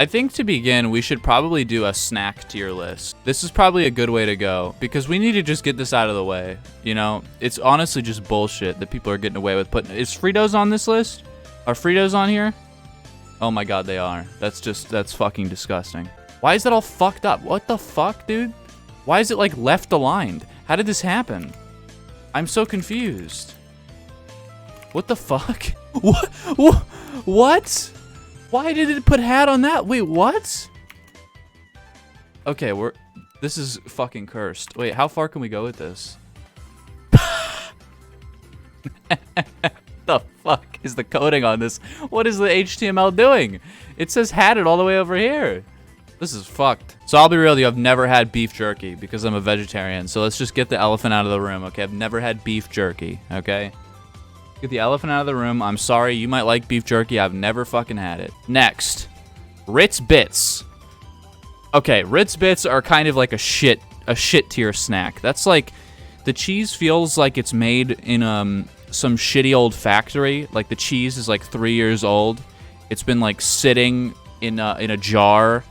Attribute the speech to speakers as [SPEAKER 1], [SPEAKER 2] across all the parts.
[SPEAKER 1] I think to begin, we should probably do a snack tier list. This is probably a good way to go because we need to just get this out of the way. You know, it's honestly just bullshit that people are getting away with putting. Is Fritos on this list? Are Fritos on here? Oh my god, they are. That's fucking disgusting. Why is that all fucked up? What the fuck, dude? Why is it like left aligned? How did this happen? I'm so confused. What the fuck? What? What? Why did it put hat on that? Wait, what? Okay, this is fucking cursed. Wait, how far can we go with this? The fuck is the coding on this? What is the HTML doing? It says had it all the way over here. This is fucked. So I'll be real with you, I've never had beef jerky because I'm a vegetarian. So let's just get the elephant out of the room, okay? I've never had beef jerky, okay? Get the elephant out of the room. I'm sorry, you might like beef jerky. I've never fucking had it. Next, Ritz Bits. Okay, Ritz Bits are kind of like a shit tier snack. That's like, the cheese feels like it's made in some shitty old factory. Like the cheese is like 3 years old. It's been like sitting in a jar,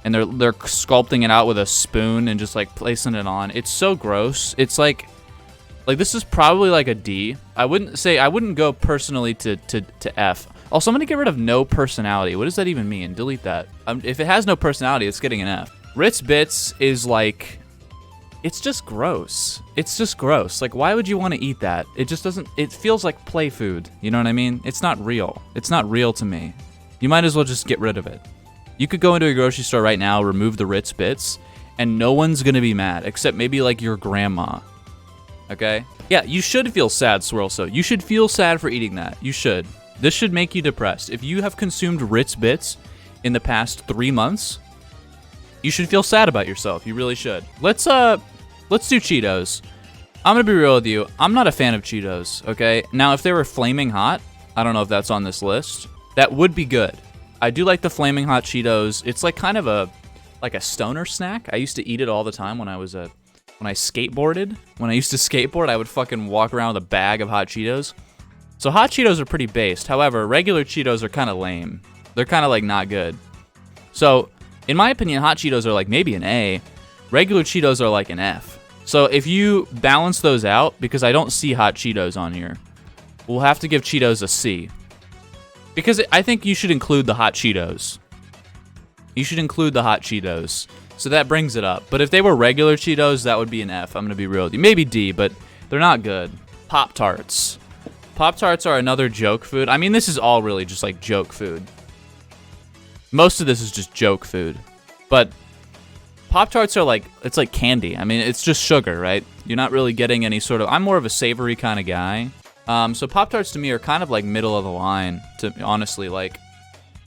[SPEAKER 1] and they're sculpting it out with a spoon and just like placing it on. It's so gross. It's like this is probably like a D. I wouldn't go personally to F. Also, I'm gonna get rid of no personality. What does that even mean? Delete that. If it has no personality, it's getting an F. Ritz Bits is like, it's just gross. It's just gross. Like, why would you want to eat that? It just doesn't, it feels like play food. You know what I mean? It's not real. It's not real to me. You might as well just get rid of it. You could go into a grocery store right now, remove the Ritz Bits, and no one's gonna be mad, except maybe like your grandma. Okay? Yeah, you should feel sad, Swirl. So you should feel sad for eating that. You should. This should make you depressed. If you have consumed Ritz Bits in the past 3 months, you should feel sad about yourself. You really should. Let's do Cheetos. I'm gonna be real with you. I'm not a fan of Cheetos, okay? Now, if they were flaming hot, I don't know if that's on this list, that would be good. I do like the flaming hot Cheetos. It's like kind of a stoner snack. I used to eat it all the time when I skateboarded. When I used to skateboard, I would fucking walk around with a bag of hot Cheetos. So hot Cheetos are pretty based. However, regular Cheetos are kind of lame. They're kind of like not good. So, in my opinion, hot Cheetos are like maybe an A. Regular Cheetos are like an F. So if you balance those out, because I don't see hot Cheetos on here, we'll have to give Cheetos a C. Because I think you should include the hot Cheetos. You should include the hot Cheetos. So that brings it up. But if they were regular Cheetos, that would be an F. I'm going to be real with you. Maybe D, but they're not good. Pop-Tarts. Pop-Tarts are another joke food. I mean, this is all really just like joke food. Most of this is just joke food. But Pop-Tarts are like, it's like candy. I mean, it's just sugar, right? You're not really getting any sort of, I'm more of a savory kind of guy. So Pop-Tarts to me are kind of like middle of the line, to honestly, like,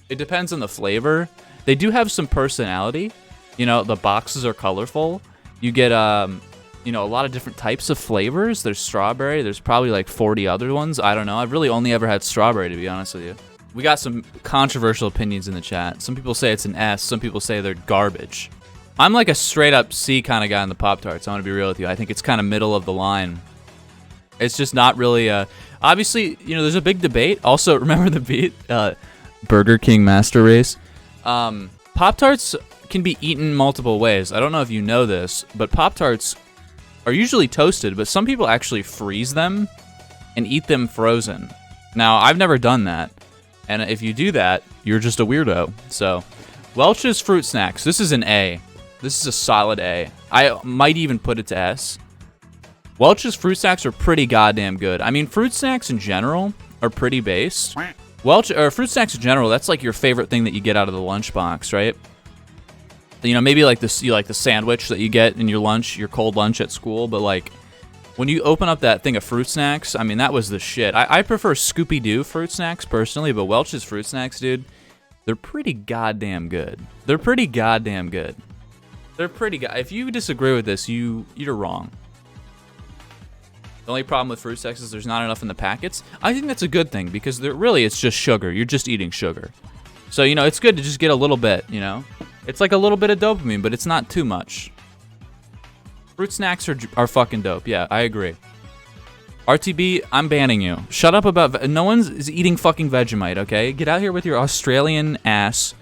[SPEAKER 1] it depends on the flavor. They do have some personality. You know, the boxes are colorful. You get, you know, a lot of different types of flavors. There's strawberry. There's probably like 40 other ones. I don't know. I've really only ever had strawberry, to be honest with you. We got some controversial opinions in the chat. Some people say it's an S. Some people say they're garbage. I'm like a straight up C kind of guy in the Pop-Tarts. I'm going to be real with you. I think it's kind of middle of the line. It's just not really, obviously, you know, there's a big debate. Also, remember the beat? Burger King Master Race. Pop-Tarts can be eaten multiple ways. I don't know if you know this, but Pop-Tarts are usually toasted, but some people actually freeze them and eat them frozen. Now, I've never done that, and if you do that, you're just a weirdo. So, Welch's Fruit Snacks. This is an A. This is a solid A. I might even put it to S. Welch's Fruit Snacks are pretty goddamn good. I mean, fruit snacks in general are pretty based. Fruit snacks in general, that's like your favorite thing that you get out of the lunchbox, right? You know, maybe like this, you like the sandwich that you get in your lunch, your cold lunch at school, but like when you open up that thing of fruit snacks, I mean, that was the shit. I prefer Scooby-Doo fruit snacks personally, but Welch's Fruit Snacks, dude, they're pretty goddamn good. They're pretty goddamn good. They're pretty good. If you disagree with this, you're wrong. The only problem with fruit snacks is there's not enough in the packets. I think that's a good thing because it's just sugar. You're just eating sugar. So, you know, it's good to just get a little bit, you know. It's like a little bit of dopamine, but it's not too much. Fruit snacks are fucking dope. Yeah, I agree. RTB, I'm banning you. Shut up about... No one's eating fucking Vegemite, okay? Get out here with your Australian ass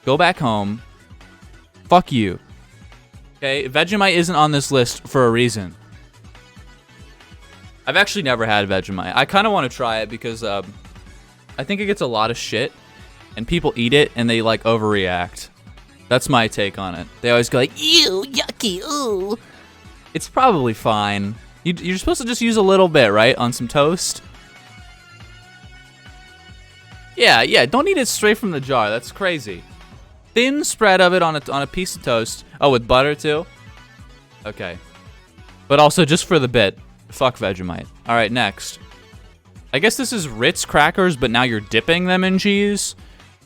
[SPEAKER 1] Go back home. Fuck you. Okay, Vegemite isn't on this list for a reason. I've actually never had Vegemite. I kind of want to try it because I think it gets a lot of shit, and people eat it and they like overreact. That's my take on it. They always go like, ew, yucky, ooh. It's probably fine. You're supposed to just use a little bit, right, on some toast? Yeah, don't eat it straight from the jar. That's crazy. Thin spread of it on a piece of toast. Oh, with butter too? Okay. But also just for the bit. Fuck Vegemite. All right, next. I guess this is Ritz Crackers, but now you're dipping them in cheese.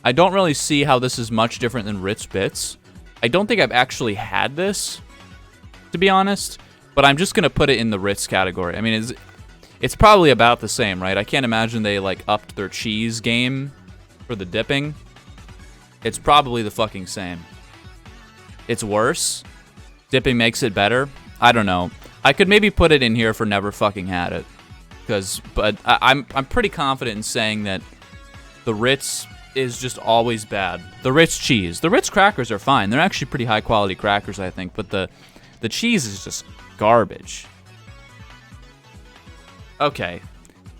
[SPEAKER 1] I don't really see how this is much different than Ritz Bits. I don't think I've actually had this, to be honest. But I'm just going to put it in the Ritz category. I mean, it's probably about the same, right? I can't imagine they, like, upped their cheese game for the dipping. It's probably the fucking same. It's worse. Dipping makes it better. I don't know. I could maybe put it in here for never fucking had it. But I'm pretty confident in saying that the Ritz is just always bad. The Ritz cheese. The Ritz crackers are fine. They're actually pretty high quality crackers, I think. But the cheese is just garbage. Okay.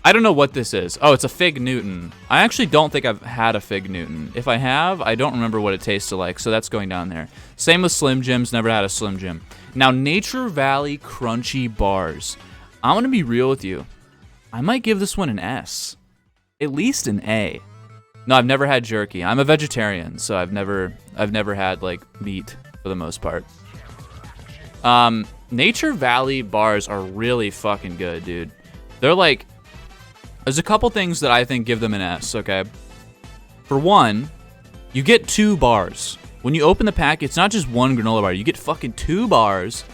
[SPEAKER 1] I don't know what this is. Oh, it's a Fig Newton. I actually don't think I've had a Fig Newton. If I have, I don't remember what it tasted like, so that's going down there. Same with Slim Jims. Never had a Slim Jim. Now, Nature Valley Crunchy Bars. I'm going to be real with you. I might give this one an S. At least an A. No, I've never had jerky. I'm a vegetarian, so I've never had, like, meat for the most part. Nature Valley bars are really fucking good, dude. They're like... There's a couple things that I think give them an S, okay? For one, you get 2 bars. When you open the pack, it's not just one granola bar. You get fucking 2 bars.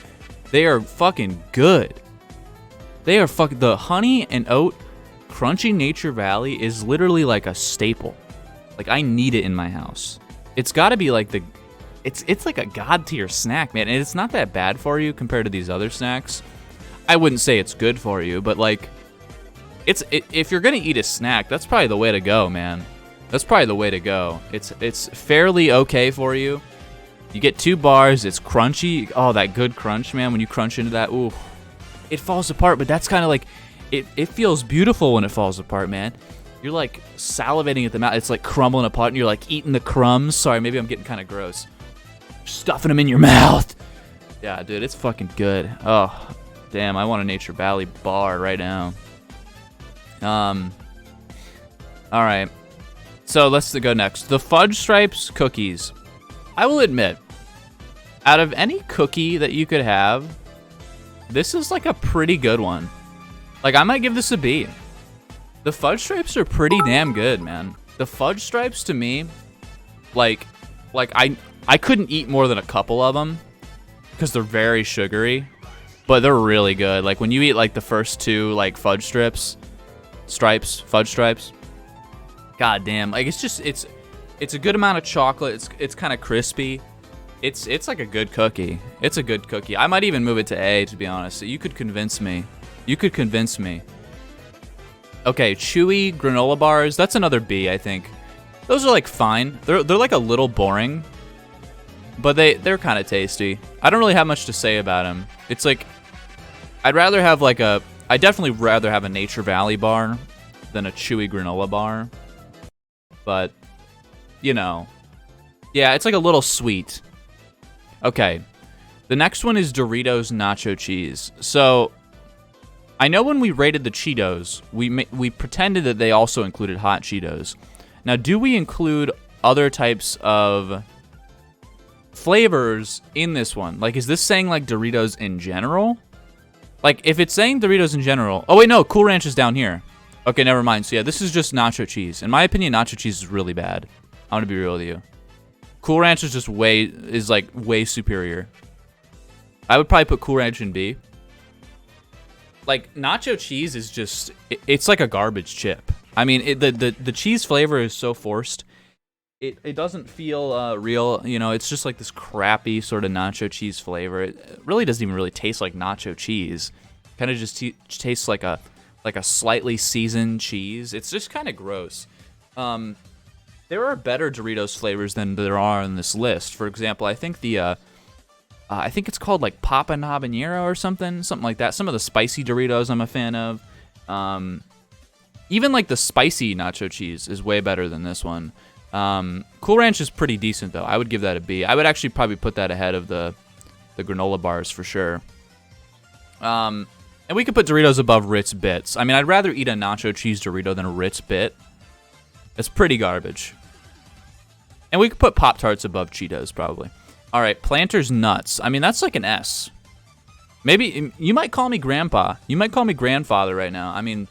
[SPEAKER 1] They are fucking good. They are fucking... The honey and oat crunchy Nature Valley is literally like a staple. Like, I need it in my house. It's got to be like the... It's like a god tier snack, man. And it's not that bad for you compared to these other snacks. I wouldn't say it's good for you, but like... If you're gonna eat a snack, that's probably the way to go, man. That's probably the way to go. It's fairly okay for you. You get 2 bars. It's crunchy. Oh, that good crunch, man. When you crunch into that, ooh, it falls apart. But that's kind of like it feels beautiful when it falls apart, man. You're like salivating at the mouth. It's like crumbling apart, and you're like eating the crumbs. Sorry, maybe I'm getting kind of gross. Stuffing them in your mouth. Yeah, dude, it's fucking good. Oh, damn, I want a Nature Valley bar right now. All right. So let's go next. The Fudge Stripes cookies. I will admit, out of any cookie that you could have, this is like a pretty good one. Like, I might give this a B. The Fudge Stripes are pretty damn good, man. The Fudge Stripes, to me, like I couldn't eat more than a couple of them because they're very sugary, but they're really good. Like, when you eat like the first 2 like fudge stripes, fudge stripes, god damn, like it's a good amount of chocolate. It's kind of crispy. It's like a good cookie. It's a good cookie. I might even move it to A, to be honest. You could convince me. Okay, Chewy granola bars. That's another B, I think. Those are like fine. They're like a little boring, but they're kind of tasty. I don't really have much to say about them. It's like I'd definitely rather have a Nature Valley bar than a Chewy granola bar. But, you know, yeah, it's like a little sweet. Okay, the next one is Doritos Nacho Cheese. So, I know when we rated the Cheetos, we pretended that they also included hot Cheetos. Now, do we include other types of flavors in this one? Like, is this saying, like, Doritos in general? Like, if it's saying Doritos in general... Oh, wait, no, Cool Ranch is down here. Okay, never mind. So, yeah, this is just nacho cheese. In my opinion, nacho cheese is really bad. I'm going to be real with you. Cool Ranch is just way superior. I would probably put Cool Ranch in B. Like, nacho cheese is just... It's like a garbage chip. I mean, the cheese flavor is so forced. It doesn't feel real, you know. It's just like this crappy sort of nacho cheese flavor. It really doesn't even really taste like nacho cheese. Kind of just tastes like a slightly seasoned cheese. It's just kind of gross. There are better Doritos flavors than there are on this list. For example, I think I think it's called like Papa Habanero or something like that. Some of the spicy Doritos I'm a fan of. Even like the spicy nacho cheese is way better than this one. Cool Ranch is pretty decent though. I would give that a B. I would actually probably put that ahead of the granola bars for sure. And we could put Doritos above Ritz Bits. I mean, I'd rather eat a nacho cheese Dorito than a Ritz Bit. It's pretty garbage. And we could put Pop-Tarts above Cheetos probably. All right, Planters Nuts. I mean, that's like an S. Maybe you might call me grandpa. You might call me grandfather right now. I mean,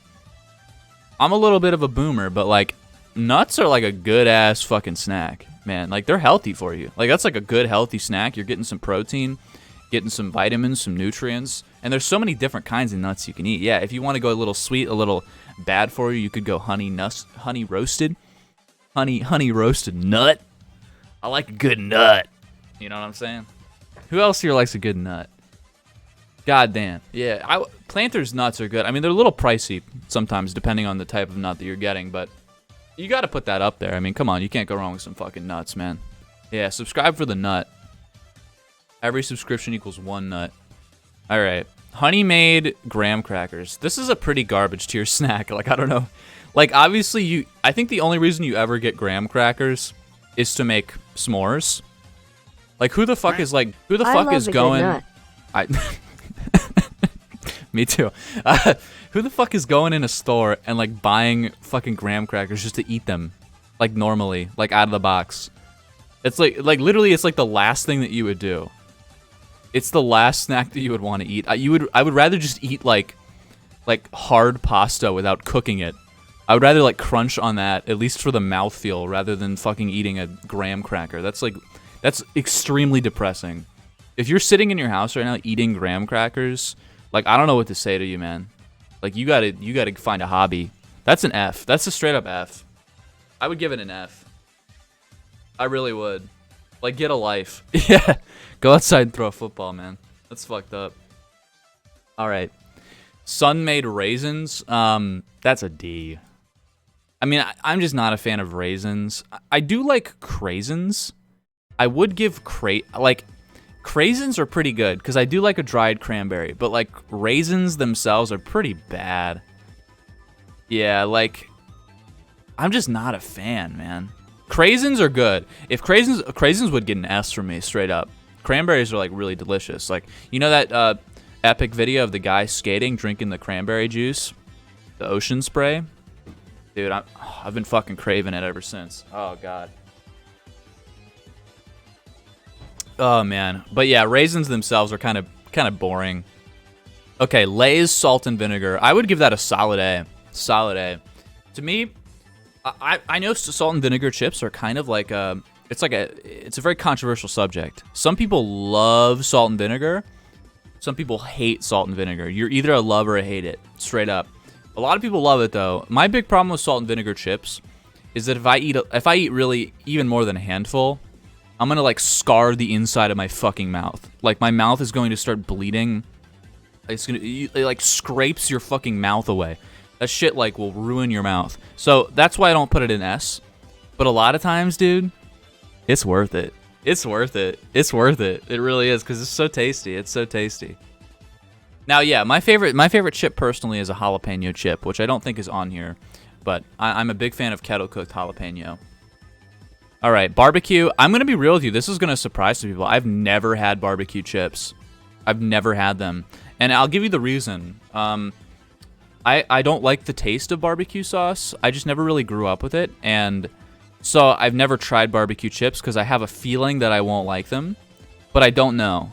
[SPEAKER 1] I'm a little bit of a boomer, but like nuts are like a good ass fucking snack, man. Like they're healthy for you. Like that's like a good healthy snack. You're getting some protein, getting some vitamins, some nutrients, and there's so many different kinds of nuts you can eat. Yeah, if you want to go a little sweet, a little bad for you, you could go honey roasted nut. I like a good nut. You know what I'm saying? Who else here likes a good nut? God damn. Yeah, Planters nuts are good. I mean, they're a little pricey sometimes depending on the type of nut that you're getting, but you got to put that up there. I mean, come on, you can't go wrong with some fucking nuts, man. Yeah, subscribe for the nut. Every subscription equals one nut. All right. Honey Made graham crackers. This is a pretty garbage tier snack. Like, I don't know. Like, obviously, I think the only reason you ever get graham crackers is to make s'mores. Like, who the fuck is going... Me too. Who the fuck is going in a store and, like, buying fucking graham crackers just to eat them? Like, normally. Like, out of the box. It's like literally, it's like the last thing that you would do. It's the last snack that you would want to eat. I would rather just eat, like hard pasta without cooking it. I would rather, like, crunch on that, at least for the mouthfeel, rather than fucking eating a graham cracker. That's extremely depressing. If you're sitting in your house right now eating graham crackers, like, I don't know what to say to you, man. Like, you gotta find a hobby. That's an F. That's a straight up F. I would give it an F. I really would. Like, get a life. Yeah. Go outside and throw a football, man. That's fucked up. All right. Sun-Made Raisins. That's a D. I mean, I'm just not a fan of raisins. I do like craisins. I would give craisins are pretty good because I do like a dried cranberry, but like raisins themselves are pretty bad. Yeah, like I'm just not a fan, man. Craisins are good. If craisins would get an S from me straight up. Cranberries are like really delicious. Like, you know that epic video of the guy skating drinking the cranberry juice, the ocean spray? Dude, I've been fucking craving it ever since. Oh god. Oh man, but yeah, raisins themselves are kind of boring. Okay, Lay's salt and vinegar. I would give that a solid A. Solid A. To me, I know salt and vinegar chips are kind of like it's a very controversial subject. Some people love salt and vinegar. Some people hate salt and vinegar. You're either a love or a hate it, straight up. A lot of people love it though. My big problem with salt and vinegar chips is that if I eat really even more than a handful, I'm gonna like scar the inside of my fucking mouth. Like my mouth is going to start bleeding. It like scrapes your fucking mouth away. That shit like will ruin your mouth. So that's why I don't put it in S. But a lot of times, dude, it's worth it. It's worth it. It's worth it. It really is because it's so tasty. It's so tasty. Now, yeah, my favorite chip personally is a jalapeno chip, which I don't think is on here, but I'm a big fan of kettle cooked jalapeno. All right, barbecue. I'm gonna be real with you. This is gonna surprise some people. I've never had barbecue chips. I've never had them, and I'll give you the reason. I don't like the taste of barbecue sauce. I just never really grew up with it, and so I've never tried barbecue chips because I have a feeling that I won't like them, but I don't know.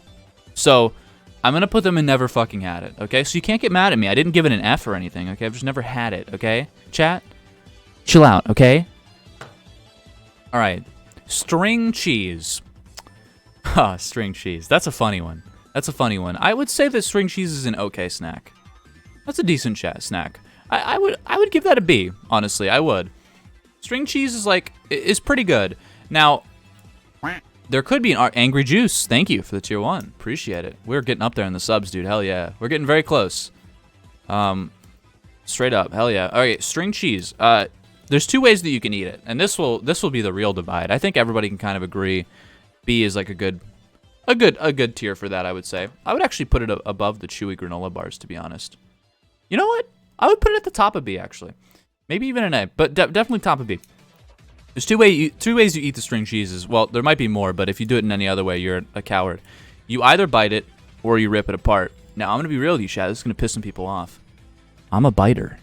[SPEAKER 1] So I'm going to put them in never fucking had it, okay? So you can't get mad at me. I didn't give it an F or anything, okay? I've just never had it, okay? Chat? Chill out, okay? All right. String cheese. Ha, string cheese. That's a funny one. That's a funny one. I would say that string cheese is an okay snack. That's a decent snack. I would give that a B, honestly. I would. String cheese is pretty good. Now, there could be an Angry Juice. Thank you for the tier 1. Appreciate it. We're getting up there in the subs, dude. Hell yeah. We're getting very close. Straight up. Hell yeah. All right, string cheese. there's two ways that you can eat it, and this will be the real divide. I think everybody can kind of agree B is like a good tier for that, I would say. I would actually put it above the Chewy granola bars, to be honest. You know what? I would put it at the top of B, actually. Maybe even an A, but definitely top of B. There's two ways you eat the string cheeses. Well, there might be more, but if you do it in any other way, you're a coward. You either bite it or you rip it apart. Now, I'm going to be real with you, Chad. This is going to piss some people off. I'm a biter.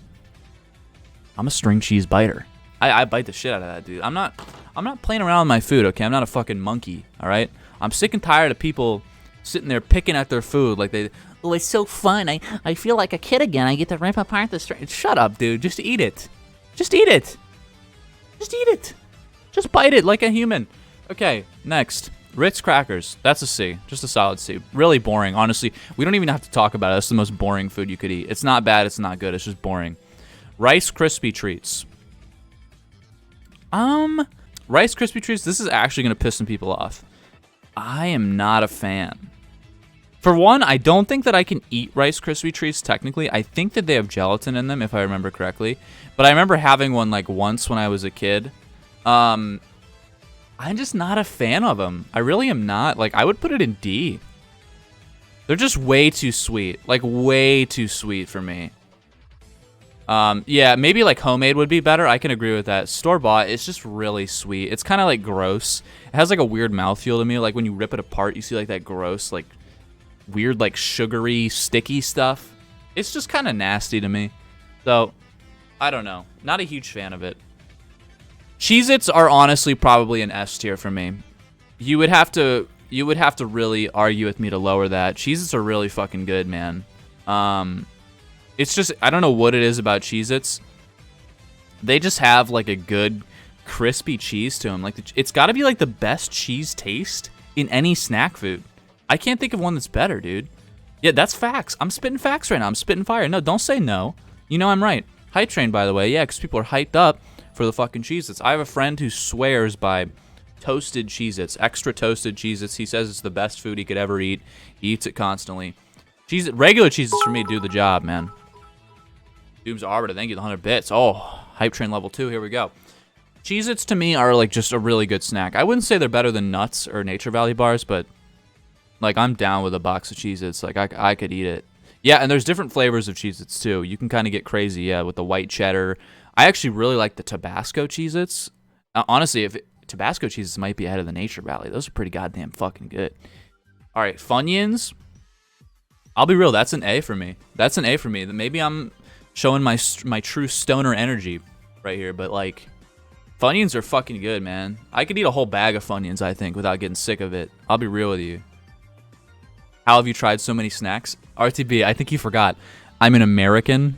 [SPEAKER 1] I'm a string cheese biter. I bite the shit out of that, dude. I'm not playing around with my food, okay? I'm not a fucking monkey, all right? I'm sick and tired of people sitting there picking at their food like they, oh, it's so fun. I feel like a kid again. I get to rip apart the string. Shut up, dude. Just eat it. Just eat it. Just eat it. Just bite it like a human. Okay, next. Ritz Crackers. That's a C. Just a solid C. Really boring, honestly. We don't even have to talk about it. That's the most boring food you could eat. It's not bad. It's not good. It's just boring. Rice Krispie Treats. Rice Krispie Treats, this is actually going to piss some people off. I am not a fan. For one, I don't think that I can eat Rice Krispie Treats technically. I think that they have gelatin in them, if I remember correctly. But I remember having one like once when I was a kid. I'm just not a fan of them. I really am not. Like, I would put it in D. They're just way too sweet. Like, way too sweet for me. Yeah, maybe like homemade would be better. I can agree with that. Store-bought, it's just really sweet. It's kind of like gross. It has like a weird mouthfeel to me. Like when you rip it apart, you see like that gross, like weird, like sugary, sticky stuff. It's just kind of nasty to me. So, I don't know. Not a huge fan of it. Cheez-Its are honestly probably an S tier for me. You would have to really argue with me to lower that. Cheez-Its are really fucking good, man. It's just, I don't know what it is about Cheez-Its. They just have like a good crispy cheese to them. Like it's got to be like the best cheese taste in any snack food. I can't think of one that's better, dude. Yeah, that's facts. I'm spitting facts right now. I'm spitting fire. No, don't say no. You know I'm right. Hype train, by the way. Yeah, because people are hyped up for the fucking Cheez-Its. I have a friend who swears by toasted Cheez-Its, extra toasted Cheez-Its. He says it's the best food he could ever eat. He eats it constantly. Regular Cheez-Its for me do the job, man. Dooms Arbiter, thank you, the 100 bits. Oh, hype train level 2, here we go. Cheez-Its to me are like just a really good snack. I wouldn't say they're better than Nuts or Nature Valley bars, but like I'm down with a box of Cheez-Its. Like I could eat it. Yeah, and there's different flavors of Cheez-Its too. You can kind of get crazy, yeah, with the white cheddar. I actually really like the Tabasco Cheez-Its. Honestly, Tabasco Cheez-Its might be ahead of the Nature Valley. Those are pretty goddamn fucking good. All right, Funyuns. I'll be real, that's an A for me. That's an A for me. Maybe I'm showing my true stoner energy right here, but like Funyuns are fucking good, man. I could eat a whole bag of Funyuns, I think, without getting sick of it. I'll be real with you. How have you tried so many snacks? RTB, I think you forgot. I'm an American.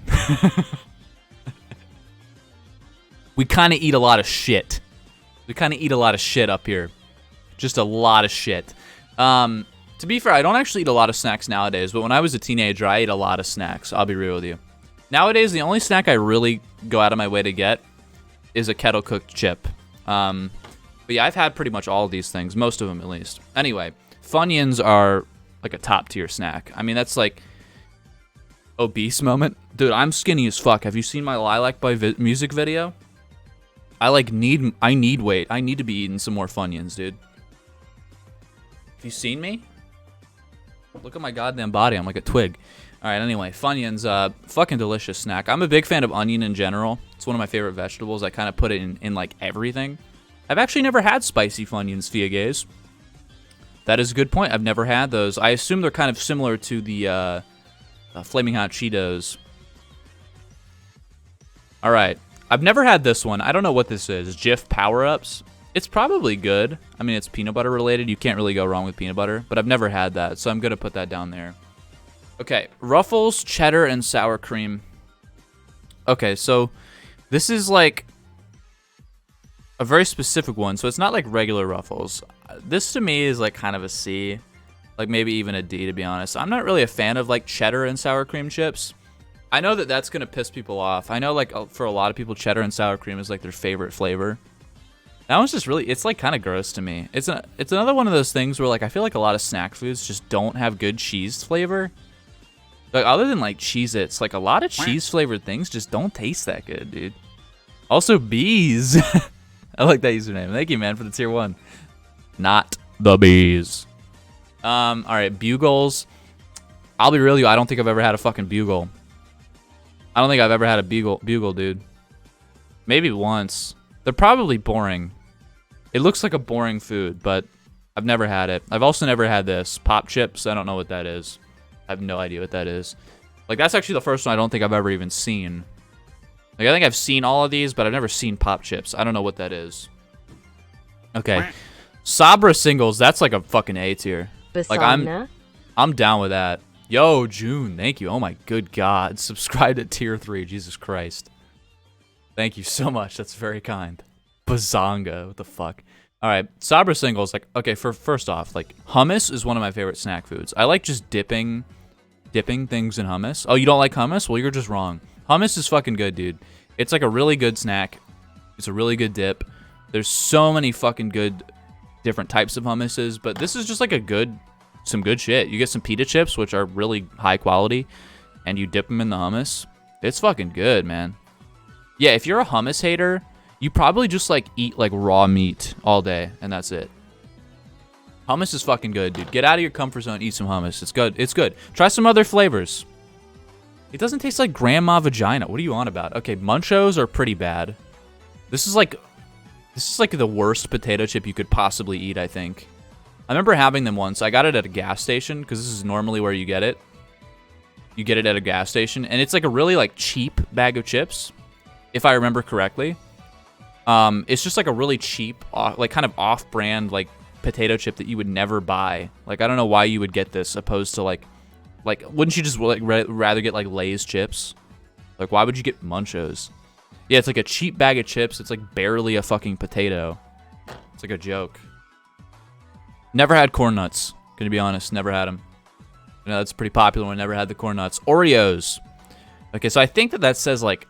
[SPEAKER 1] We kind of eat a lot of shit. We kind of eat a lot of shit up here. Just a lot of shit. To be fair, I don't actually eat a lot of snacks nowadays, but when I was a teenager, I ate a lot of snacks. I'll be real with you. Nowadays, the only snack I really go out of my way to get is a kettle-cooked chip. But yeah, I've had pretty much all of these things, most of them at least. Anyway, Funyuns are like a top-tier snack. I mean, that's like obese moment. Dude, I'm skinny as fuck. Have you seen my Lilac Boy music video? I need weight. I need to be eating some more Funyuns, dude. Have you seen me? Look at my goddamn body. I'm like a twig. All right, anyway, Funyuns, fucking delicious snack. I'm a big fan of onion in general. It's one of my favorite vegetables. I kind of put it in like everything. I've actually never had spicy Funyuns, Fiagays. That is a good point. I've never had those. I assume they're kind of similar to the Flaming Hot Cheetos. All right. I've never had this one. I don't know what this is. Jif Power-Ups. It's probably good. I mean, it's peanut butter related. You can't really go wrong with peanut butter. But I've never had that, so I'm going to put that down there. Okay. Ruffles, cheddar, and sour cream. Okay, so this is like a very specific one. So it's not like regular Ruffles. This to me is like kind of a C. Like maybe even a D, to be honest. I'm not really a fan of like cheddar and sour cream chips. I know that that's going to piss people off. I know like for a lot of people, cheddar and sour cream is like their favorite flavor. That one's just really, it's like kind of gross to me. It's another one of those things where like I feel like a lot of snack foods just don't have good cheese flavor. Like other than like Cheez-Its, like a lot of cheese flavored things just don't taste that good, dude. Also, bees. I like that username. Thank you, man, for the tier 1. Not the bees. All right, bugles. I'll be real with you. I don't think I've ever had a fucking bugle. I don't think I've ever had a bugle, dude. Maybe once. They're probably boring. It looks like a boring food, but I've never had it. I've also never had this. Pop chips. I don't know what that is. I have no idea what that is. Like, that's actually the first one I don't think I've ever even seen. Like, I think I've seen all of these, but I've never seen pop chips. I don't know what that is. Okay. Sabra singles. That's like a fucking A tier. Like, I'm down with that. Yo, June. Thank you. Oh, my good God. Subscribe to tier 3. Jesus Christ. Thank you so much. That's very kind. Bazonga. What the fuck? All right. Sabra singles. Like, okay, first off, like, hummus is one of my favorite snack foods. I like just dipping things in hummus. Oh, you don't like hummus? Well, you're just wrong. Hummus is fucking good, dude. It's like a really good snack. It's a really good dip. There's so many fucking good different types of hummuses, but this is just like some good shit. You get some pita chips, which are really high quality, and you dip them in the hummus. It's fucking good, man. Yeah, if you're a hummus hater, you probably just like eat like raw meat all day, and that's it. Hummus is fucking good, dude. Get out of your comfort zone, eat some hummus. It's good. It's good. Try some other flavors. It doesn't taste like grandma vagina. What are you on about? Okay, Munchos are pretty bad. This is like the worst potato chip you could possibly eat, I think. I remember having them once. I got it at a gas station because this is normally where you get it. You get it at a gas station, and it's like a really like cheap bag of chips, if I remember correctly. It's just like a really cheap, like kind of off-brand like potato chip that you would never buy. Like, I don't know why you would get this opposed to like wouldn't you just like rather get like Lay's chips? Like, why would you get Munchos? Yeah, it's like a cheap bag of chips. It's like barely a fucking potato. It's like a joke. Never had corn nuts. Gonna be honest, never had them. You know, that's pretty popular one. Never had the corn nuts. Oreos. Okay, so I think that says like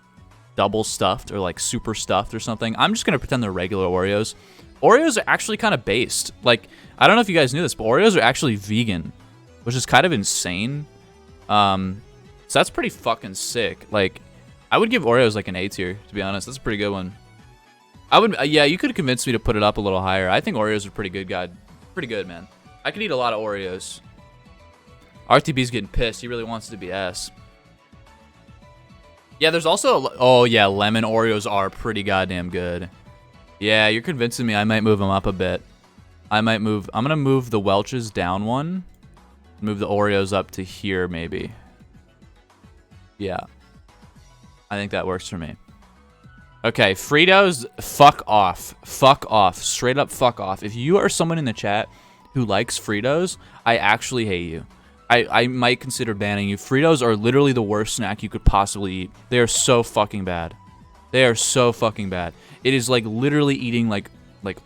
[SPEAKER 1] double stuffed or like super stuffed or something. I'm just gonna pretend they're regular Oreos. Oreos are actually kind of based. Like, I don't know if you guys knew this, but Oreos are actually vegan, which is kind of insane. So that's pretty fucking sick. Like, I would give Oreos like an A tier, to be honest. That's a pretty good one. I would, yeah, you could have convinced me to put it up a little higher. I think Oreos are pretty good, God. Pretty good, man. I could eat a lot of Oreos. RTB's getting pissed. He really wants to be S. Yeah, there's also, oh yeah, lemon Oreos are pretty goddamn good. Yeah, you're convincing me. I might move them up a bit. I'm gonna move the Welch's down one. Move the Oreos up to here, maybe. Yeah. I think that works for me. Okay, Fritos, fuck off. Fuck off. Straight up fuck off. If you are someone in the chat who likes Fritos, I actually hate you. I might consider banning you. Fritos are literally the worst snack you could possibly eat. They are so fucking bad. They are so fucking bad. It is like literally eating like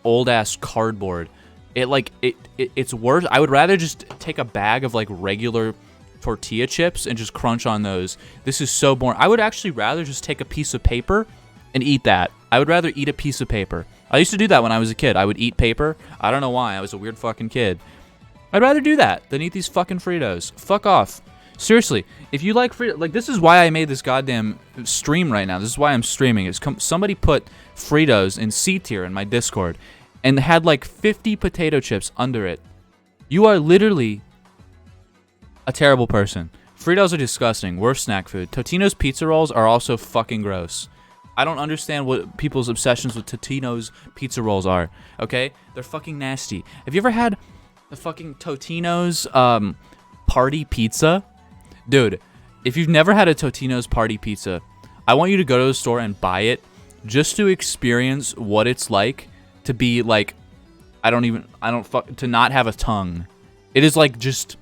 [SPEAKER 1] old ass cardboard. It's worse. I would rather just take a bag of like regular tortilla chips and just crunch on those. This is so boring. I would actually rather just take a piece of paper and eat that. I would rather eat a piece of paper. I used to do that when I was a kid. I would eat paper. I don't know why. I was a weird fucking kid. I'd rather do that than eat these fucking Fritos. Fuck off. Seriously, if you like Fritos, like, this is why I made this goddamn stream right now. This is why I'm streaming. Somebody put Fritos in C tier in my Discord and had like 50 potato chips under it. You are literally a terrible person. Fritos are disgusting. Worst snack food. Totino's pizza rolls are also fucking gross. I don't understand what people's obsessions with Totino's pizza rolls are. Okay? They're fucking nasty. Have you ever had the fucking Totino's party pizza? Dude, if you've never had a Totino's party pizza, I want you to go to the store and buy it just to experience what it's like to be like, to not have a tongue. It is like just,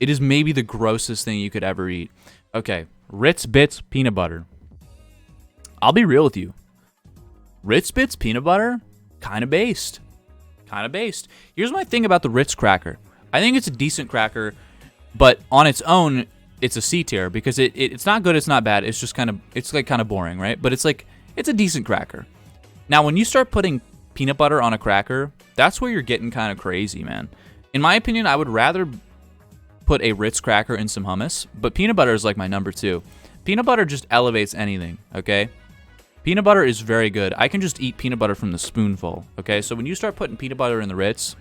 [SPEAKER 1] it is maybe the grossest thing you could ever eat. Okay, Ritz Bits peanut butter. I'll be real with you. Ritz Bits peanut butter, kind of based. Kind of based. Here's my thing about the Ritz cracker. I think it's a decent cracker, but on its own, it's a C tier because it's not good, it's not bad. It's just kind of boring, right? But it's like, it's a decent cracker. Now, when you start putting peanut butter on a cracker, that's where you're getting kind of crazy, man. In my opinion, I would rather put a Ritz cracker in some hummus, but peanut butter is like my number 2. Peanut butter just elevates anything, okay? Peanut butter is very good. I can just eat peanut butter from the spoonful, okay? So when you start putting peanut butter in the Ritz,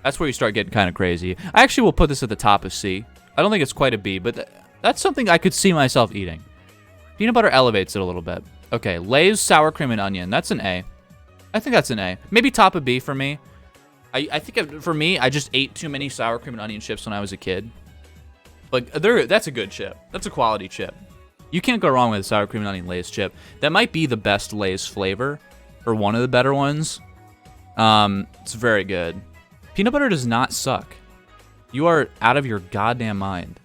[SPEAKER 1] that's where you start getting kind of crazy. I actually will put this at the top of C. I don't think it's quite a B, but that's something I could see myself eating. Peanut butter elevates it a little bit. Okay, Lay's sour cream and onion. That's an A. I think that's an A. Maybe top of B for me. I think for me, I just ate too many sour cream and onion chips when I was a kid. But that's a good chip. That's a quality chip. You can't go wrong with a sour cream and onion Lay's chip. That might be the best Lay's flavor, or one of the better ones. It's very good. Peanut butter does not suck. You are out of your goddamn mind.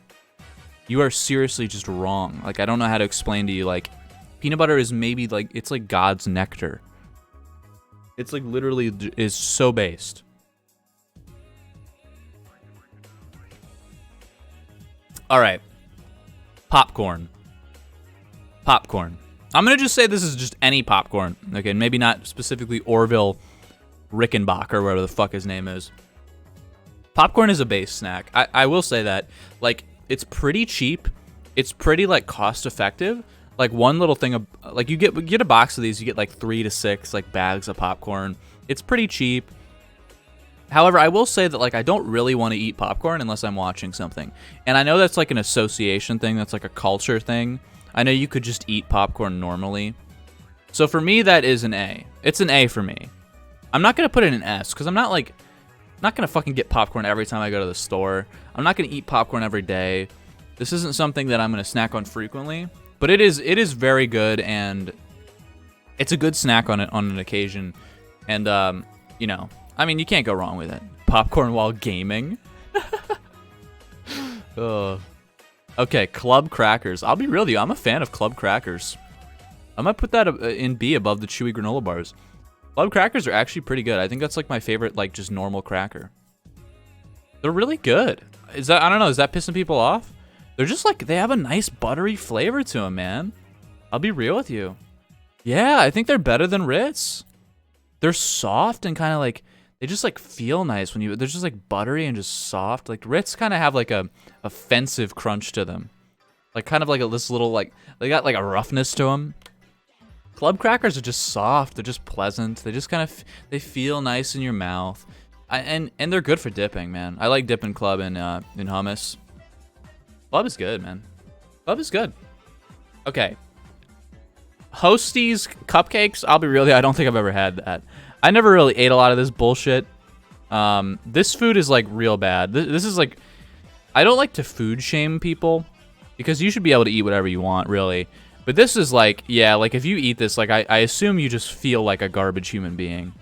[SPEAKER 1] You are seriously just wrong. Like, I don't know how to explain to you, like, peanut butter is maybe like, it's like God's nectar. It's like literally is so based. All right. Popcorn. Popcorn. I'm going to just say this is just any popcorn. Okay, maybe not specifically Orville Rickenbach or whatever the fuck his name is. Popcorn is a base snack. I will say that. Like, it's pretty cheap. It's pretty, like, cost effective. Like, one little thing of, like, you get a box of these, you get like 3 to 6 like bags of popcorn. It's pretty cheap. However, I will say that, like, I don't really want to eat popcorn unless I'm watching something. And I know that's like an association thing, that's like a culture thing. I know you could just eat popcorn normally. So for me, that is an A. It's an A for me. I'm not going to put it in an S because I'm not going to fucking get popcorn every time I go to the store. I'm not going to eat popcorn every day. This isn't something that I'm going to snack on frequently. But it is very good, and it's a good snack on an occasion. And, you know, I mean, you can't go wrong with it. Popcorn while gaming. Okay, Club Crackers. I'll be real with you. I'm a fan of Club Crackers. I'm going to put that in B above the Chewy granola bars. Club Crackers are actually pretty good. I think that's like my favorite, like, just normal cracker. They're really good. I don't know, is that pissing people off? They're just like, they have a nice buttery flavor to them, man. I'll be real with you. Yeah, I think they're better than Ritz. They're soft and kind of like, they just like feel nice when they're just like buttery and just soft. Like Ritz kind of have like a offensive crunch to them. Like kind of like this little, like, they got like a roughness to them. Club Crackers are just soft. They're just pleasant. They just kind of, they feel nice in your mouth. And they're good for dipping, man. I like dipping Club in hummus. Club is good, man. Club is good. Okay. Hosties Cupcakes. I'll be real with you, I don't think I've ever had that. I never really ate a lot of this bullshit. This food is like real bad. This is like, I don't like to food shame people because you should be able to eat whatever you want, really. But this is like, yeah, like if you eat this, like I assume you just feel like a garbage human being.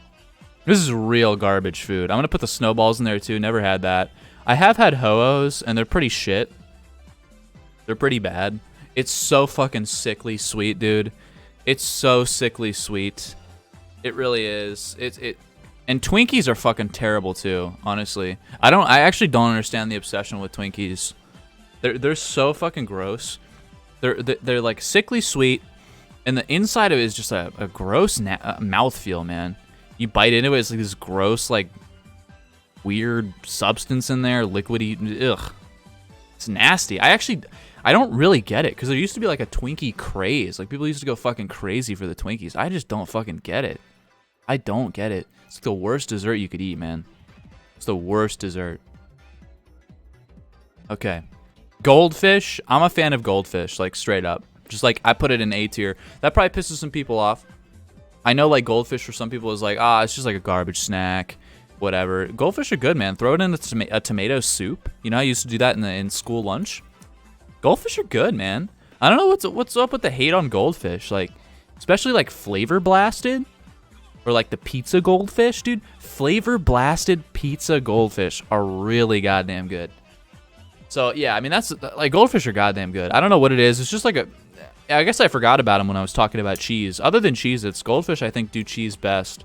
[SPEAKER 1] This is real garbage food. I'm gonna put the snowballs in there too. Never had that. I have had Ho-Ohs and they're pretty shit. They're pretty bad. It's so fucking sickly sweet, dude. It's so sickly sweet. It really is. And Twinkies are fucking terrible too, honestly. I actually don't understand the obsession with Twinkies. They're so fucking gross. They're like sickly sweet, and the inside of it is just a gross mouthfeel, man. You bite into it, it's like this gross, like, weird substance in there, liquidy. Ugh. It's nasty. I don't really get it, because there used to be like a Twinkie craze. Like, people used to go fucking crazy for the Twinkies. I just don't fucking get it. I don't get it. It's like the worst dessert you could eat, man. It's the worst dessert. Okay. Goldfish. I'm a fan of Goldfish, like, straight up. Just like, I put it in A tier. That probably pisses some people off. I know, like, Goldfish for some people is like, it's just like a garbage snack. Whatever. Goldfish are good, man. Throw it in a tomato soup. You know, I used to do that in school lunch. Goldfish are good, man. I don't know what's up with the hate on Goldfish. Like, especially like Flavor Blasted or like the pizza Goldfish, dude. Flavor Blasted pizza Goldfish are really goddamn good. So yeah, I mean that's like Goldfish are goddamn good. I don't know what it is. It's just like I guess I forgot about them when I was talking about cheese. Other than cheese, it's Goldfish I think do cheese best.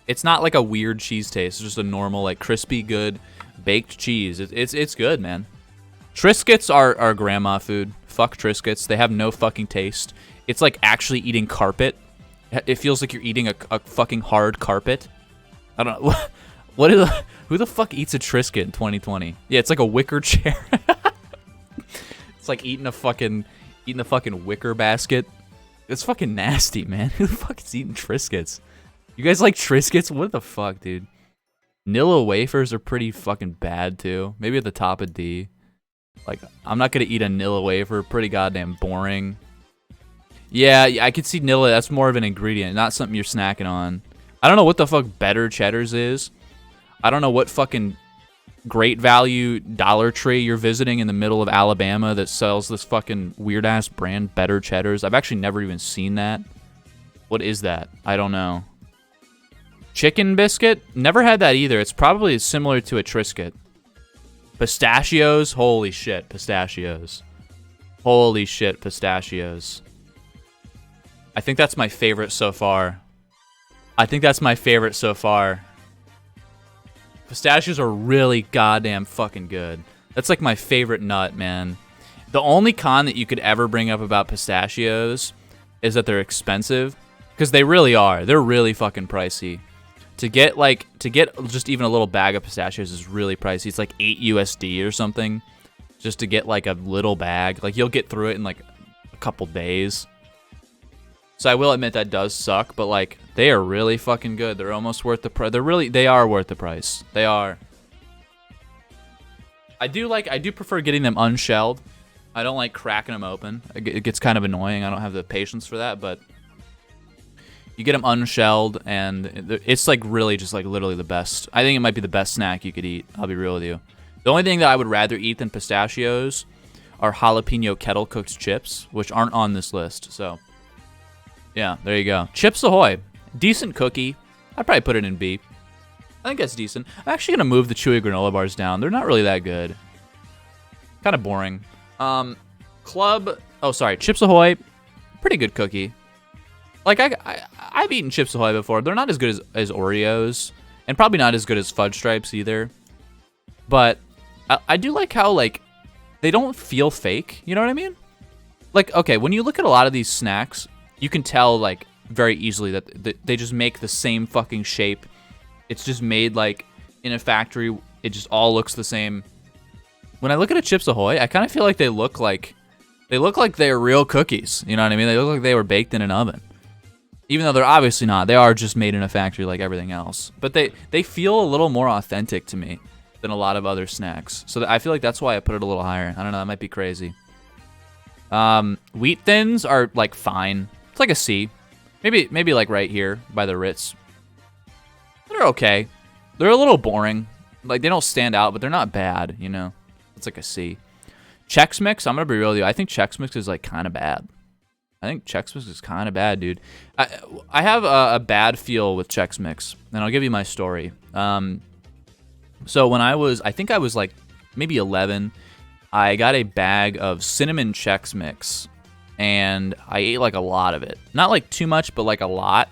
[SPEAKER 1] It's not like a weird cheese taste. It's just a normal like crispy good baked cheese. It's good, man. Triscuits are grandma food. Fuck Triscuits. They have no fucking taste. It's like actually eating carpet. It feels like you're eating a fucking hard carpet. I don't know. Who the fuck eats a Triscuit in 2020? Yeah, it's like a wicker chair. It's like eating a fucking wicker basket. It's fucking nasty, man. Who the fuck is eating Triscuits? You guys like Triscuits? What the fuck, dude? Nilla wafers are pretty fucking bad, too. Maybe at the top of D. Like, I'm not gonna eat a Nilla wafer. Pretty goddamn boring. Yeah, I could see Nilla. That's more of an ingredient, not something you're snacking on. I don't know what the fuck Better Cheddars is. I don't know what fucking Great Value Dollar Tree you're visiting in the middle of Alabama that sells this fucking weird-ass brand, Better Cheddars. I've actually never even seen that. What is that? I don't know. Chicken biscuit? Never had that either. It's probably similar to a Triscuit. Pistachios? Holy shit, pistachios. Holy shit, pistachios. I think that's my favorite so far. I think that's my favorite so far. Pistachios are really goddamn fucking good. That's like my favorite nut, man. The only con that you could ever bring up about pistachios is that they're expensive. Because they really are. They're really fucking pricey. To get just even a little bag of pistachios is really pricey. It's like 8 USD or something. Just to get like a little bag. Like you'll get through it in like a couple days. So I will admit that does suck, but like they are really fucking good. They're almost worth the price. They are worth the price. They are. I do prefer getting them unshelled. I don't like cracking them open. It gets kind of annoying. I don't have the patience for that, but you get them unshelled and it's like really just like literally the best. I think it might be the best snack you could eat. I'll be real with you. The only thing that I would rather eat than pistachios are jalapeno kettle cooked chips, which aren't on this list. So yeah, there you go. Chips Ahoy. Decent cookie. I'd probably put it in B. I think that's decent. I'm actually going to move the Chewy granola bars down. They're not really that good. Kind of boring. Chips Ahoy. Pretty good cookie. Like, I've eaten Chips Ahoy before. They're not as good as Oreos. And probably not as good as Fudge Stripes either. But I do like how, like, they don't feel fake. You know what I mean? Like, okay, when you look at a lot of these snacks, you can tell, like, very easily that they just make the same fucking shape. It's just made, like, in a factory. It just all looks the same. When I look at a Chips Ahoy, I kind of feel like they look like they're real cookies. You know what I mean? They look like they were baked in an oven. Even though they're obviously not. They are just made in a factory like everything else. But they feel a little more authentic to me than a lot of other snacks. So I feel like that's why I put it a little higher. I don't know. That might be crazy. Wheat Thins are, like, fine. It's like a C. Maybe like right here by the Ritz. They're okay. They're a little boring. Like, they don't stand out, but they're not bad, you know? It's like a C. Chex Mix, I'm going to be real with you. I think Chex Mix is, like, kind of bad. I think Chex Mix is kind of bad, dude. I have a bad feel with Chex Mix, and I'll give you my story. So when I think I was, like, maybe 11, I got a bag of cinnamon Chex Mix. And I ate, like, a lot of it. Not, like, too much, but, like, a lot.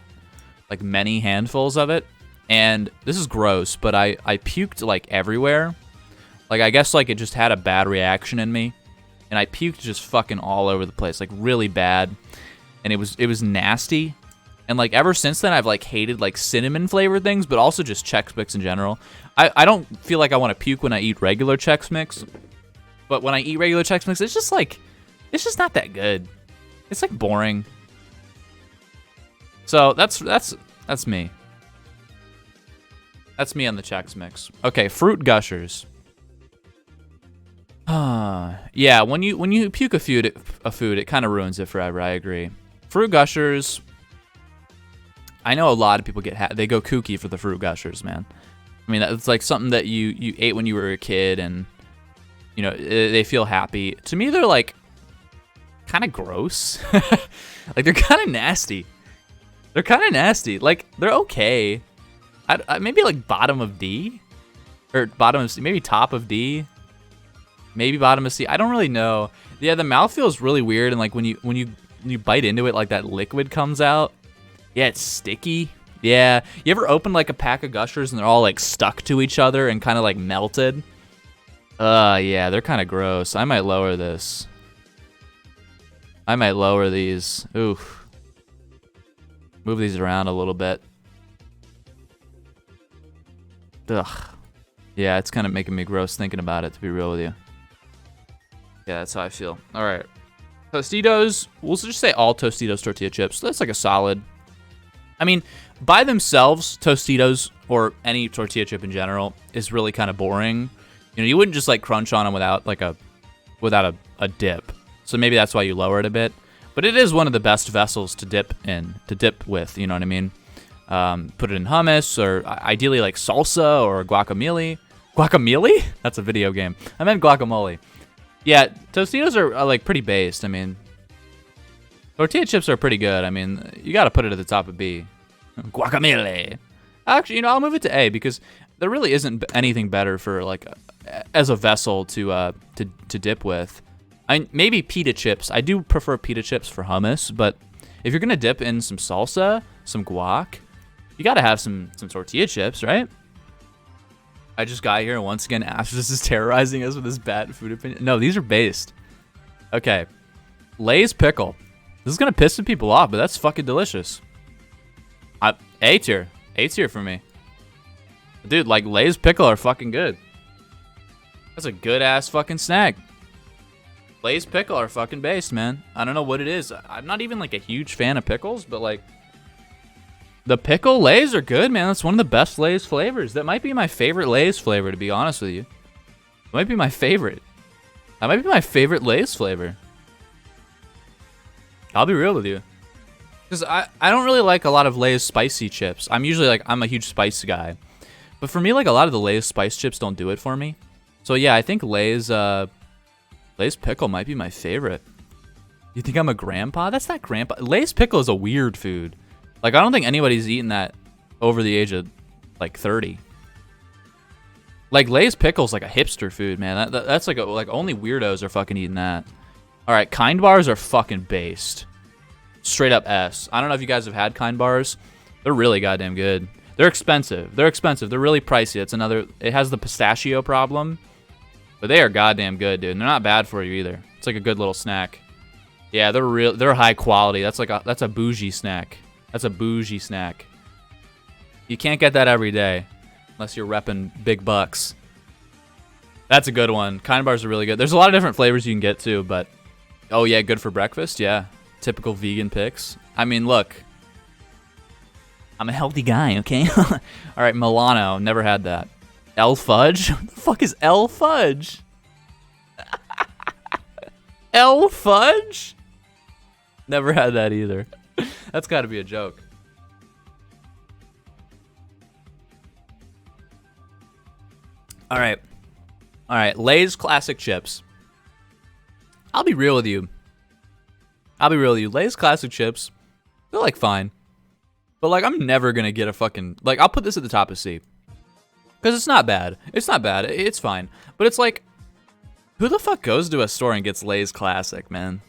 [SPEAKER 1] Like, many handfuls of it. And this is gross, but I puked, like, everywhere. Like, I guess, like, it just had a bad reaction in me. And I puked just fucking all over the place. Like, really bad. And it was nasty. And, like, ever since then, I've, like, hated, like, cinnamon-flavored things, but also just Chex Mix in general. I don't feel like I want to puke when I eat regular Chex Mix. But when I eat regular Chex Mix, it's just, like, it's just not that good. It's, like, boring. So that's me. That's me on the Chex Mix. Okay, Fruit Gushers. Yeah, when you puke a food, it kind of ruins it forever. I agree. Fruit Gushers. I know a lot of people they go kooky for the Fruit Gushers, man. I mean, it's like something that you ate when you were a kid, and you know they feel happy. To me, they're like kind of gross. Like, they're kind of nasty. Like, they're okay. Maybe like bottom of D, or bottom of C, maybe top of D, maybe bottom of C. I don't really know. Yeah, the mouth feels really weird, and like when you bite into it, like that liquid comes out. Yeah, it's sticky. Yeah, you ever open like a pack of Gushers and they're all like stuck to each other and kind of like melted? Yeah, they're kind of gross. I might lower this. I might lower these. Oof. Move these around a little bit. Ugh. Yeah, it's kind of making me gross thinking about it, to be real with you. Yeah, that's how I feel. All right. Tostitos, we'll just say all Tostitos tortilla chips. That's like a solid. I mean, by themselves, Tostitos or any tortilla chip in general is really kind of boring. You know, you wouldn't just like crunch on them without a dip. So maybe that's why you lower it a bit. But it is one of the best vessels to dip with. You know what I mean? Put it in hummus or ideally like salsa or guacamole. Guacamole? That's a video game. I meant guacamole. Yeah, Tostitos are like pretty based. I mean, tortilla chips are pretty good. I mean, you got to put it at the top of B. Guacamole. Actually, you know, I'll move it to A because there really isn't anything better for like as a vessel to dip with. Maybe pita chips. I do prefer pita chips for hummus, but if you're gonna dip in some salsa, some guac, you got to have some tortilla chips, right? I just got here, and once again, Aztrosist is terrorizing us with his bad food opinion. No, these are based. Okay. Lay's Pickle. This is going to piss some people off, but that's fucking delicious. A tier. A tier for me. Dude, like, Lay's Pickle are fucking good. That's a good-ass fucking snack. Lay's Pickle are fucking based, man. I don't know what it is. I'm not even, like, a huge fan of pickles, but, like, the pickle Lays are good, man. That's one of the best Lays flavors. That might be my favorite Lays flavor, to be honest with you. It might be my favorite. That might be my favorite Lays flavor. I'll be real with you. Because I don't really like a lot of Lay's spicy chips. I'm usually like, I'm a huge spice guy. But for me, like a lot of the Lay's spice chips don't do it for me. So yeah, I think Lay's Pickle might be my favorite. You think I'm a grandpa? That's not grandpa. Lay's Pickle is a weird food. Like, I don't think anybody's eaten that over the age of, like, 30. Like, Lay's Pickle's like a hipster food, man. That's like only weirdos are fucking eating that. All right, Kind Bars are fucking based. Straight up S. I don't know if you guys have had Kind Bars. They're really goddamn good. They're expensive. They're really pricey. It has the pistachio problem. But they are goddamn good, dude. And they're not bad for you either. It's like a good little snack. Yeah, they're high quality. That's a bougie snack. That's a bougie snack. You can't get that every day unless you're repping big bucks. That's a good one. Kind Bars are really good. There's a lot of different flavors you can get too, but oh yeah, good for breakfast. Yeah, typical vegan picks. I mean, look, I'm a healthy guy, okay? All right, Milano, never had that. L Fudge? What the fuck is L Fudge? L Fudge? Never had that either. That's got to be a joke. All right. Lay's classic chips. I'll be real with you. Lay's classic chips, they're like fine. But like, I'm never going to get a fucking, like, I'll put this at the top of C. Because it's not bad. It's not bad. It's fine. But it's like, who the fuck goes to a store and gets Lay's classic, man?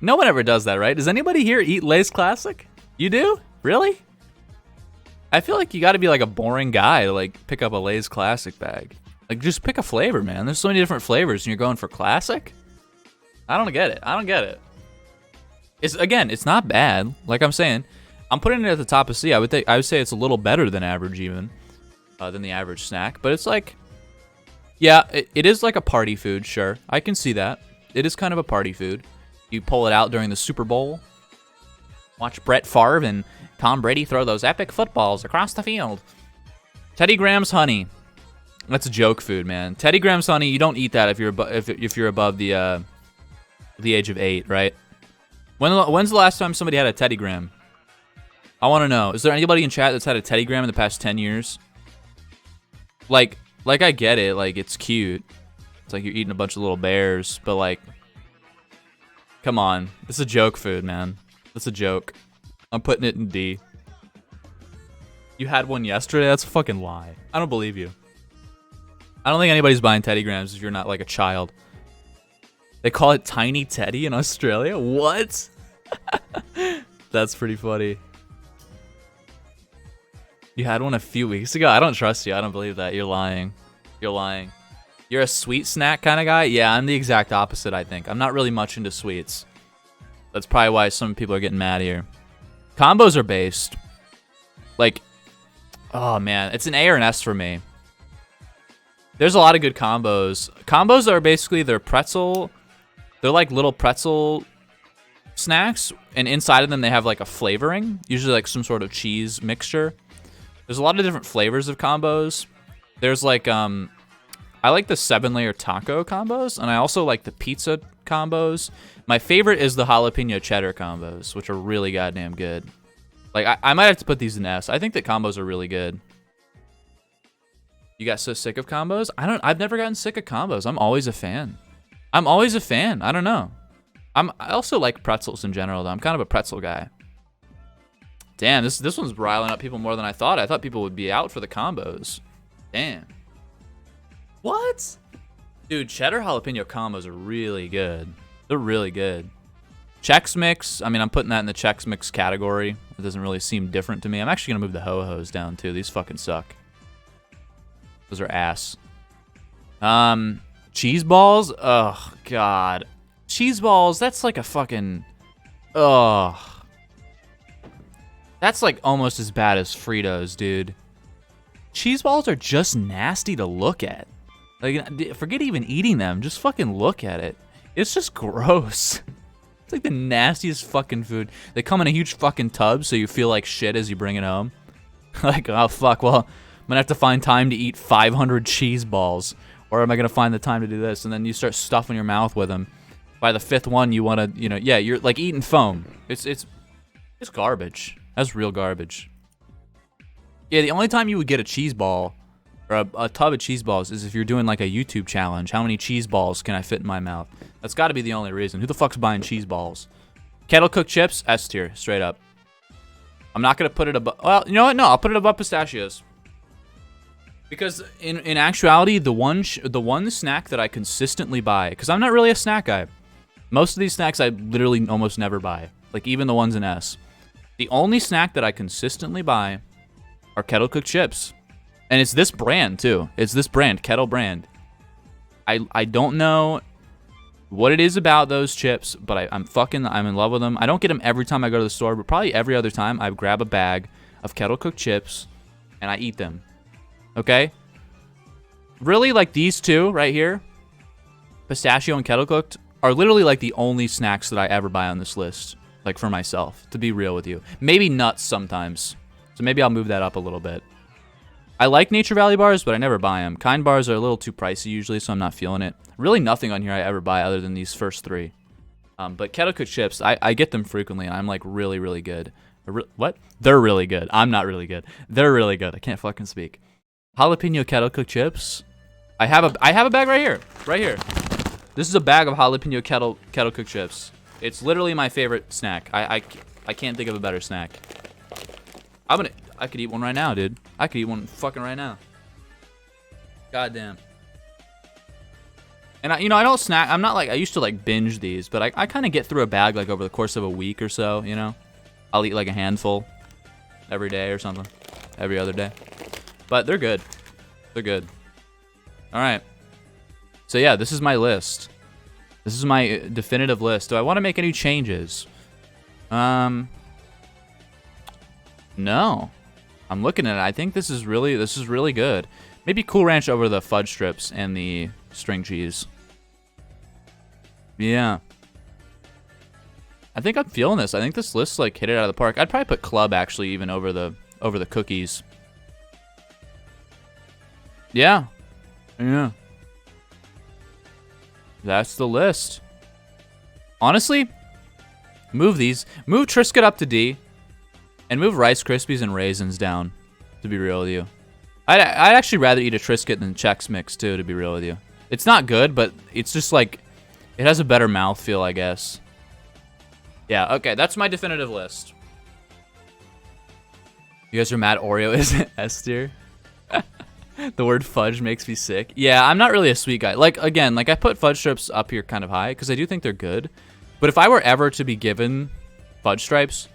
[SPEAKER 1] No one ever does that, right? Does anybody here eat Lay's classic? You do? Really? I feel like you got to be like a boring guy to like pick up a Lay's classic bag. Like, just pick a flavor, man. There's so many different flavors and you're going for classic? I don't get it. It's not bad. Like I'm saying, I'm putting it at the top of C. I would say it's a little better than average even, than the average snack. But it's like, yeah, it is like a party food, sure. I can see that. It is kind of a party food. You pull it out during the Super Bowl. Watch Brett Favre and Tom Brady throw those epic footballs across the field. Teddy Grahams Honey. That's a joke food, man. Teddy Grahams Honey, you don't eat that if you're above the age of 8, right? When's the last time somebody had a Teddy Graham? I want to know. Is there anybody in chat that's had a Teddy Graham in the past 10 years? Like I get it. Like, it's cute. It's like you're eating a bunch of little bears, but like, come on. It's a joke food, man. It's a joke. I'm putting it in D. You had one yesterday? That's a fucking lie. I don't believe you. I don't think anybody's buying Teddy Grahams if you're not like a child. They call it Tiny Teddy in Australia? What? That's pretty funny. You had one a few weeks ago? I don't trust you. I don't believe that. You're lying. You're lying. You're a sweet snack kind of guy? Yeah, I'm the exact opposite, I think. I'm not really much into sweets. That's probably why some people are getting mad here. Combos are based. Like, oh man, it's an A or an S for me. There's a lot of good combos. Combos are basically they're pretzel They're like little pretzel snacks, and inside of them they have like a flavoring, usually like some sort of cheese mixture. There's a lot of different flavors of combos. There's like I like the 7-layer taco combos, and I also like the pizza combos. My favorite is the jalapeno cheddar combos, which are really goddamn good. Like I might have to put these in S. I think that combos are really good. You got so sick of combos? I've never gotten sick of combos. I'm always a fan. I don't know. I also like pretzels in general, though. I'm kind of a pretzel guy. Damn, this one's riling up people more than I thought. I thought people would be out for the combos. Damn. What? Dude, cheddar jalapeno combos are really good. They're really good. Chex Mix, I mean, I'm putting that in the Chex Mix category. It doesn't really seem different to me. I'm actually going to move the Ho-Hos down, too. These fucking suck. Those are ass. Cheese balls? Oh, God. Cheese balls, that's like a fucking... Ugh. That's like almost as bad as Fritos, dude. Cheese balls are just nasty to look at. Like, forget even eating them. Just fucking look at it. It's just gross. It's like the nastiest fucking food. They come in a huge fucking tub, so you feel like shit as you bring it home. Like, oh, fuck, well, I'm gonna have to find time to eat 500 cheese balls. Or am I gonna find the time to do this? And then you start stuffing your mouth with them. By the 5th one, you wanna, you know, yeah, you're like eating foam. It's garbage. That's real garbage. Yeah, the only time you would get a cheese ball, or a tub of cheese balls, is if you're doing like a YouTube challenge. How many cheese balls can I fit in my mouth? That's got to be the only reason. Who the fuck's buying cheese balls? Kettle cooked chips, S tier, straight up. I'm not gonna put it above. Well, you know what? No, I'll put it above pistachios. Because in actuality, the one snack that I consistently buy, because I'm not really a snack guy. Most of these snacks I literally almost never buy. Like even the ones in S. The only snack that I consistently buy are kettle cooked chips. And it's this brand too. It's this brand, Kettle brand. I don't know what it is about those chips, but I'm in love with them. I don't get them every time I go to the store, but probably every other time I grab a bag of kettle cooked chips and I eat them. Okay? Really, like these two right here, pistachio and kettle cooked, are literally like the only snacks that I ever buy on this list. Like for myself, to be real with you. Maybe nuts sometimes. So maybe I'll move that up a little bit. I like Nature Valley bars, but I never buy them. Kind bars are a little too pricey usually, so I'm not feeling it. Really nothing on here I ever buy other than these first three. But kettle cooked chips, I get them frequently, and I'm like really, really good. What? They're really good. I'm not really good. They're really good. I can't fucking speak. Jalapeno kettle cooked chips. I have a bag right here. Right here. This is a bag of jalapeno kettle cooked chips. It's literally my favorite snack. I can't think of a better snack. I could eat one right now, dude. I could eat one fucking right now. Goddamn. And I don't snack. I'm not like, I used to like binge these, but I kind of get through a bag like over the course of a week or so, you know? I'll eat like a handful every day or something. Every other day. But they're good. They're good. All right. So yeah, this is my list. This is my definitive list. Do I want to make any changes? No. I'm looking at it. I think this is really good. Maybe Cool Ranch over the fudge strips and the string cheese. Yeah. I think I'm feeling this. I think this list like hit it out of the park. I'd probably put Club actually even over the cookies. Yeah. Yeah. That's the list. Honestly, move these. Move Triscuit up to D. And move Rice Krispies and Raisins down, to be real with you. I'd actually rather eat a Triscuit than Chex Mix, too, to be real with you. It's not good, but it's just like, it has a better mouthfeel, I guess. Yeah, okay, that's my definitive list. You guys are mad Oreo isn't S tier? The word fudge makes me sick. Yeah, I'm not really a sweet guy. Like, again, like I put fudge strips up here kind of high, because I do think they're good. But if I were ever to be given fudge stripes,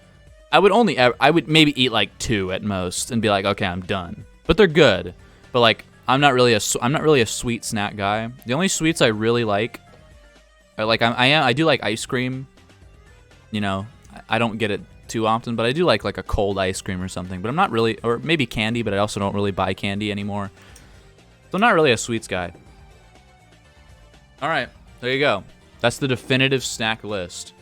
[SPEAKER 1] I would maybe eat like 2 at most and be like, okay, I'm done. But they're good. But like, I'm not really a sweet snack guy. The only sweets I really like are like I do like ice cream. You know, I don't get it too often, but I do like a cold ice cream or something. But I'm not really, or maybe candy, but I also don't really buy candy anymore. So I'm not really a sweets guy. All right, there you go. That's the definitive snack list.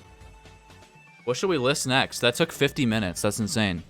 [SPEAKER 1] What should we list next? That took 50 minutes. That's insane.